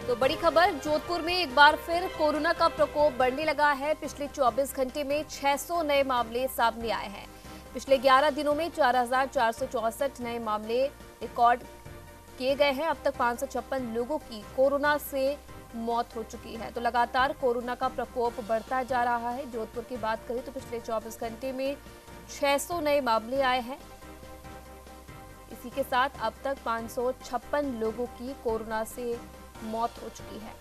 तो बड़ी खबर, जोधपुर में एक बार फिर कोरोना का प्रकोप बढ़ने लगा है। पिछले 24 घंटे में 600 नए मामले सामने आए हैं। पिछले 11 दिनों में 4,464 नए मामले रिकॉर्ड किए गए हैं। अब तक 556 लोगों की कोरोना से मौत हो चुकी है। तो लगातार कोरोना का प्रकोप बढ़ता जा रहा है। जोधपुर की बात करें तो पिछले 24 घंटे में 600 नए मामले आए हैं। इसी के साथ अब तक 556 लोगों की कोरोना से मौत हो चुकी है।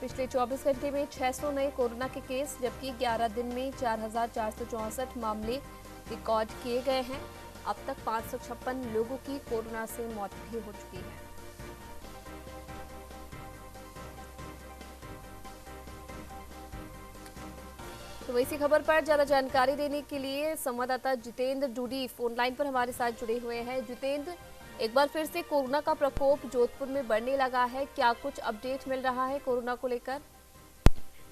पिछले 24 घंटे में 600 नए कोरोना के केस, जबकि 11 दिन में 4,464 मामले रिकॉर्ड किए गए हैं। अब तक 556 लोगों की कोरोना से मौत भी हो चुकी है। तो इसी खबर पर ज्यादा जानकारी देने के लिए संवाददाता जितेंद्र डूडी फोन लाइन पर हमारे साथ जुड़े हुए हैं। जितेंद्र, एक बार फिर से कोरोना का प्रकोप जोधपुर में बढ़ने लगा है, क्या कुछ अपडेट मिल रहा है कोरोना को लेकर?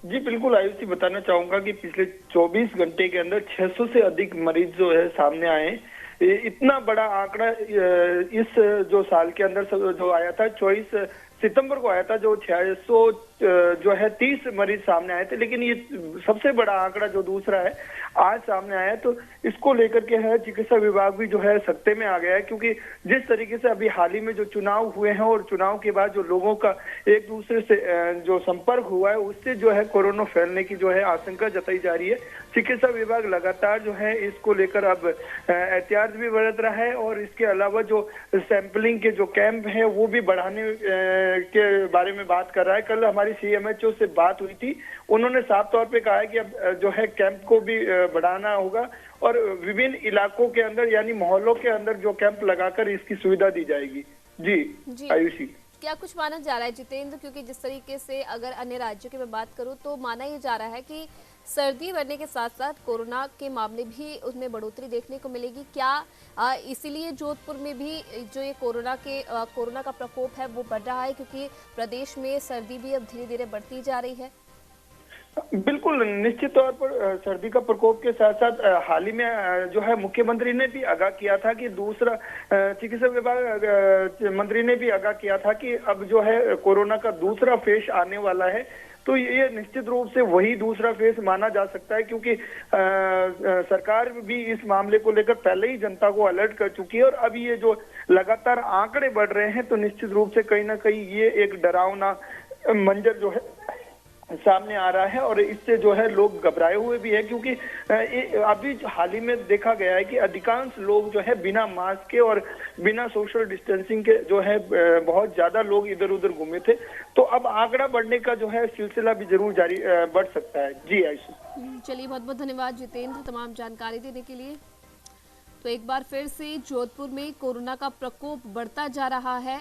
जी बिल्कुल आयुषी, बताना चाहूंगा कि पिछले 24 घंटे के अंदर 600 से अधिक मरीज जो है सामने आए। इतना बड़ा आंकड़ा इस जो साल के अंदर जो आया था 24 सितंबर को आया था, जो 600 जो है 30 मरीज सामने आए थे। लेकिन ये सबसे बड़ा आंकड़ा जो दूसरा है आज सामने आया है, तो इसको लेकर के है चिकित्सा विभाग भी जो है सख्ते में आ गया है। क्योंकि जिस तरीके से अभी हाल ही में जो चुनाव हुए हैं और चुनाव के बाद जो लोगों का एक दूसरे से जो संपर्क हुआ है, उससे जो है कोरोना फैलने की जो है आशंका जताई जा रही है। चिकित्सा विभाग लगातार जो है इसको लेकर अब एहतियात भी बरत रहा है और इसके अलावा जो सैंपलिंग के जो कैंप है वो भी बढ़ाने के बारे में बात कर रहा है। कल हमारी CMHO से बात हुई थी, उन्होंने साफ तौर पे कहा है कि अब जो है कैंप को भी बढ़ाना होगा और विभिन्न इलाकों के अंदर यानी मोहल्लों के अंदर जो कैंप लगाकर इसकी सुविधा दी जाएगी। जी आयुषी, क्या कुछ माना जा रहा है जितेंद्र? क्योंकि जिस तरीके से अगर अन्य राज्यों की मैं बात करूं तो माना ये जा रहा है कि सर्दी बढ़ने के साथ साथ कोरोना के मामले भी उसमें बढ़ोतरी देखने को मिलेगी। क्या इसीलिए जोधपुर में भी जो ये कोरोना का प्रकोप है वो बढ़ रहा है, क्योंकि प्रदेश में सर्दी भी अब धीरे धीरे बढ़ती जा रही है? बिल्कुल, निश्चित तौर पर सर्दी का प्रकोप के साथ साथ हाल ही में जो है मुख्यमंत्री ने भी आगाह किया था कि दूसरा चिकित्सा विभाग मंत्री ने भी आगाह किया था कि अब जो है कोरोना का दूसरा फेज आने वाला है। तो ये निश्चित रूप से वही दूसरा फेज माना जा सकता है, क्योंकि सरकार भी इस मामले को लेकर पहले ही जनता को अलर्ट कर चुकी है। और अब ये जो लगातार आंकड़े बढ़ रहे हैं, तो निश्चित रूप से कहीं ना कहीं ये एक डरावना मंजर जो है सामने आ रहा है और इससे जो है लोग घबराए हुए भी है। क्योंकि अभी हाल ही में देखा गया है कि अधिकांश लोग जो है बिना मास्क के और बिना सोशल डिस्टेंसिंग के जो है बहुत ज्यादा लोग इधर उधर घूमे थे। तो अब आंकड़ा बढ़ने का जो है सिलसिला भी जरूर जारी बढ़ सकता है। जी आयुषी, चलिए, बहुत बहुत धन्यवाद जितेंद्र तमाम जानकारी देने के लिए। तो एक बार फिर से जोधपुर में कोरोना का प्रकोप बढ़ता जा रहा है।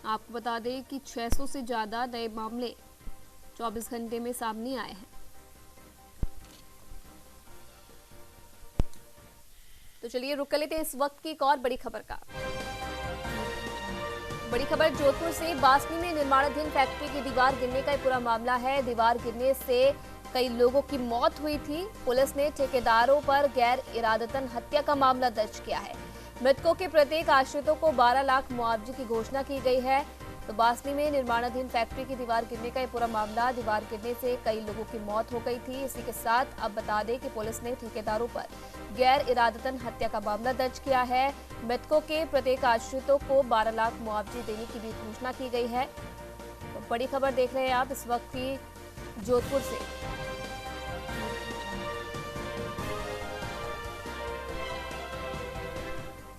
आपको बता दें कि 600 से ज्यादा नए मामले 24 घंटे में सामने आए हैं। तो चलिए रुक कर लेते हैं इस वक्त की एक और बड़ी खबर का। बड़ी खबर जोधपुर से, बासनी में निर्माणाधीन फैक्ट्री की दीवार गिरने का पूरा मामला है। दीवार गिरने से कई लोगों की मौत हुई थी। पुलिस ने ठेकेदारों पर गैर इरादतन हत्या का मामला दर्ज किया है। मृतकों के प्रत्येक आश्रितों को 12 लाख मुआवजे की घोषणा की गई है। तो बासनी में निर्माणाधीन फैक्ट्री की दीवार गिरने का ये पूरा मामला, दीवार गिरने से कई लोगों की मौत हो गई थी। इसी के साथ अब बता दें कि पुलिस ने ठेकेदारों पर गैर इरादतन हत्या का मामला दर्ज किया है। मृतकों के प्रत्येक आश्रितों को 12 लाख मुआवजे देने की भी घोषणा की गई है। तो बड़ी खबर देख रहे हैं आप इस वक्त की जोधपुर से।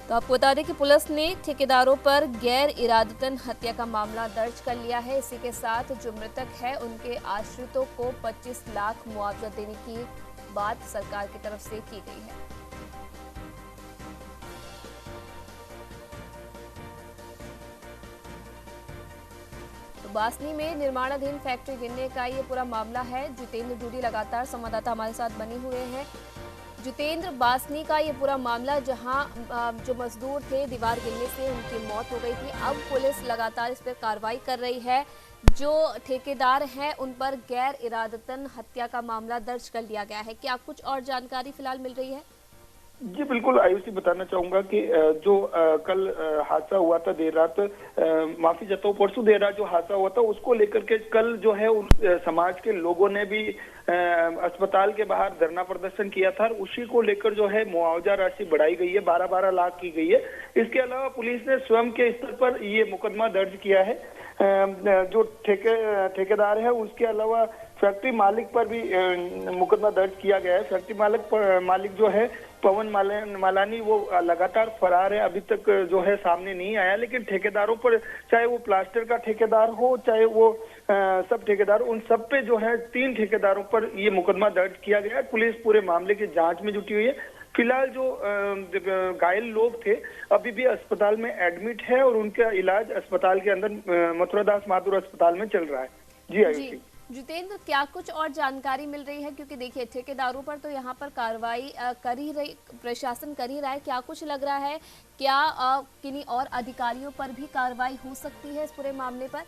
तो आपको बता दें कि पुलिस ने ठेकेदारों पर गैर इरादतन हत्या का मामला दर्ज कर लिया है। इसी के साथ जो मृतक है उनके आश्रितों को 25 लाख मुआवजा देने की बात सरकार की तरफ से की गई है। तो बासनी में निर्माणाधीन फैक्ट्री गिरने का ये पूरा मामला है। जितेंद्र डूडी लगातार संवाददाता हमारे साथ बने हुए हैं। जितेंद्र बासनी का ये पूरा मामला, जहां जो मजदूर थे दीवार गिरने से उनकी मौत हो गई थी। अब पुलिस लगातार इस पर कार्रवाई कर रही है। जो ठेकेदार हैं उन पर गैर इरादतन हत्या का मामला दर्ज कर लिया गया है। क्या कुछ और जानकारी फिलहाल मिल रही है? जी बिल्कुल आयुषी, बताना चाहूंगा कि जो कल हादसा हुआ था देर रात, माफी चाहता हूँ, परसों देर रात जो हादसा हुआ था उसको लेकर के कल जो है उन समाज के लोगों ने भी अस्पताल के बाहर धरना प्रदर्शन किया था। और उसी को लेकर जो है मुआवजा राशि बढ़ाई गई है, 12-12 लाख की गई है। इसके अलावा पुलिस ने स्वयं के स्तर पर ये मुकदमा दर्ज किया है। जो ठेकेदार है उसके अलावा फैक्ट्री मालिक पर भी मुकदमा दर्ज किया गया है। फैक्ट्री मालिक जो है पवन मालानी, वो लगातार फरार है, अभी तक जो है सामने नहीं आया। लेकिन ठेकेदारों पर, चाहे वो प्लास्टर का ठेकेदार हो, चाहे वो सब ठेकेदार, उन सब पे जो है 3 ठेकेदारों पर ये मुकदमा दर्ज किया गया है। पुलिस पूरे मामले की जांच में जुटी हुई है। फिलहाल जो घायल लोग थे अभी भी अस्पताल में एडमिट है और उनका इलाज अस्पताल के अंदर मथुरा दास माथुर अस्पताल में चल रहा है। जी आयुषी। जितेंद्र, क्या कुछ और जानकारी मिल रही है? क्योंकि देखिए ठेकेदारों पर तो यहाँ पर कार्रवाई कर ही रही, प्रशासन कर ही रहा है। क्या कुछ लग रहा है, क्या किन्हीं और अधिकारियों पर भी कार्रवाई हो सकती है इस पूरे मामले पर?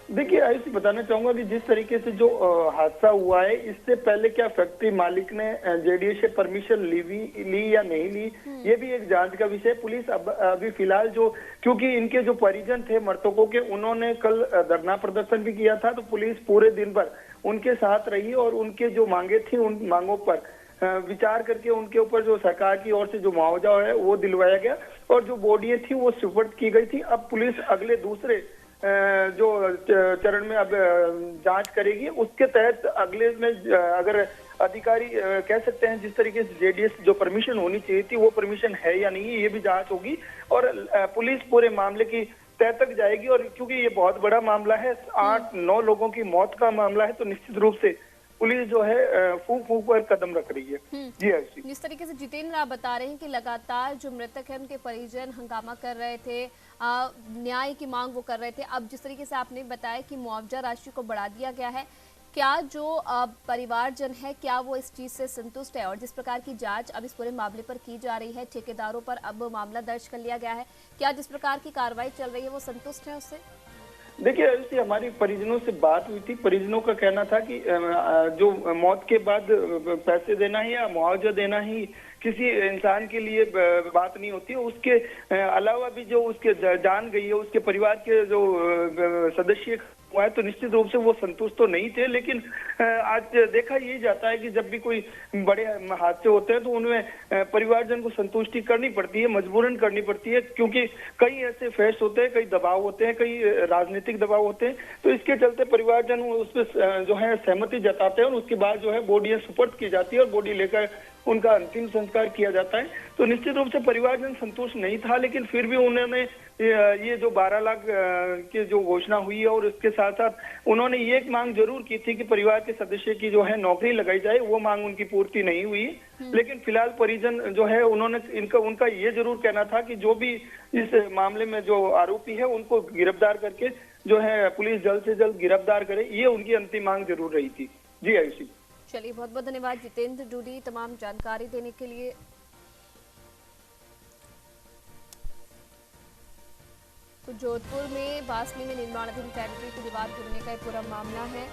देखिए आयुषी, बताना चाहूंगा कि जिस तरीके से जो हादसा हुआ है, इससे पहले क्या फैक्ट्री मालिक ने जेडीए से परमिशन ली या नहीं ली, ये भी एक जांच का विषय। पुलिस अभी फिलहाल जो, क्योंकि इनके जो परिजन थे मृतकों के, उन्होंने कल धरना प्रदर्शन भी किया था, तो पुलिस पूरे दिन भर उनके साथ रही और उनके जो मांगे थी उन मांगों पर विचार करके उनके ऊपर जो सरकार की ओर से जो मुआवजा है वो दिलवाया गया और जो बॉडी थी वो सुपुर्द की गई थी। अब पुलिस अगले दूसरे जो चरण में अब जांच करेगी, उसके तहत अगले में अगर अधिकारी कह सकते हैं जिस तरीके से जेडीएस जो परमिशन होनी चाहिए थी वो परमिशन है या नहीं, ये भी जांच होगी और पुलिस पूरे मामले की तह तक जाएगी। और क्योंकि ये बहुत बड़ा मामला है, 8-9 लोगों की मौत का मामला है, तो निश्चित रूप से पुलिस जो है फूंक फूंक पर कदम रख रही है। जी आयुषी। जिस तरीके से जितेंद्र आप बता रहे हैं कि लगातार जो मृतक है उनके परिजन हंगामा कर रहे थे, न्याय की मांग वो कर रहे थे। अब जिस तरीके से आपने बताया कि मुआवजा राशि को बढ़ा दिया गया है, क्या जो परिवारजन है क्या वो इस चीज से संतुष्ट है? और जिस प्रकार की जांच अब इस पूरे मामले पर की जा रही है, ठेकेदारों पर अब मामला दर्ज कर लिया गया है, क्या जिस प्रकार की कार्रवाई चल रही है वो संतुष्ट है उससे? देखिए ऐसे हमारी परिजनों से बात हुई थी। परिजनों का कहना था कि जो मौत के बाद पैसे देना ही या मुआवजा देना ही किसी इंसान के लिए बात नहीं होती है। उसके अलावा भी जो उसके जान गई है, उसके परिवार के जो सदस्य हुआ है, तो निश्चित रूप से वो संतुष्ट तो नहीं थे। लेकिन आज देखा ये जाता है कि जब भी कोई बड़े हादसे होते हैं तो उनमें परिवारजन को संतुष्टि करनी पड़ती है, मजबूरन करनी पड़ती है, क्योंकि कई ऐसे फैस होते हैं, कई दबाव होते हैं, कई राजनीतिक दबाव होते हैं। तो इसके चलते परिवारजन उस पर जो है सहमति जताते हैं और उसके बाद जो है बॉडी सुपुर्द की जाती है और बॉडी लेकर उनका अंतिम संस्कार किया जाता है। तो निश्चित रूप से परिवारजन संतुष्ट नहीं था, लेकिन फिर भी उन्होंने ये जो 12 लाख की जो घोषणा हुई है और इसके साथ साथ उन्होंने ये एक मांग जरूर की थी कि परिवार के सदस्य की जो है नौकरी लगाई जाए, वो मांग उनकी पूर्ति नहीं हुई। लेकिन फिलहाल परिजन जो है उन्होंने उनका ये जरूर कहना था कि जो भी इस मामले में जो आरोपी है उनको गिरफ्तार करके जो है पुलिस जल्द से जल्द गिरफ्तार करे, ये उनकी अंतिम मांग जरूर रही थी। जी आयुषी। चलिए, बहुत बहुत धन्यवाद जितेंद्र डूडी तमाम जानकारी देने के लिए। तो जोधपुर में बासनी में निर्माणाधीन फैक्ट्री की दीवार गिरने का एक पूरा मामला है।